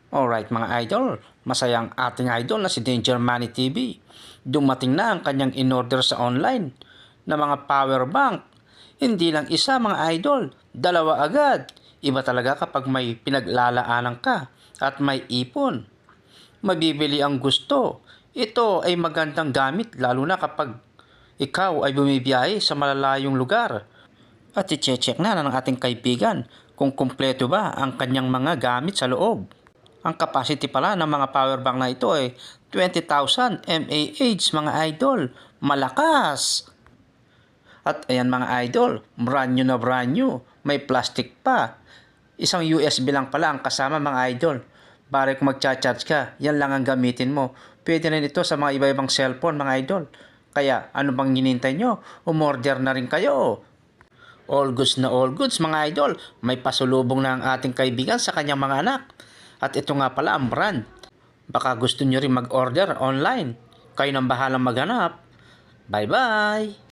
Alright mga idol, masayang ating idol na si Danger Money TV. Dumating na ang kanyang in-order sa online na mga power bank. Hindi lang isa mga idol, dalawa agad. Iba talaga kapag may pinaglalaanan ka at may ipon. Mabibili ang gusto. Ito ay magandang gamit lalo na kapag ikaw ay bumibiyahe sa malalayong lugar. At i-check na ng ating kaibigan kung kumpleto ba ang kanyang mga gamit sa loob. Ang capacity pala ng mga power bank na ito ay 20,000 mAh mga idol. Malakas! At ayan mga idol, brand new na brand new. May plastic pa. Isang USB lang pala ang kasama mga idol. Bari kung magcha-charge ka, yan lang ang gamitin mo. Pwede rin ito sa mga iba-ibang cellphone mga idol. Kaya ano bang hinintay nyo? Umorder na rin kayo. All goods na all goods mga idol. May pasulubong na ang ating kaibigan sa kanyang mga anak. At ito nga pala ang brand. Baka gusto nyo rin mag-order online. Kayo nang bahalang maghanap. Bye-bye!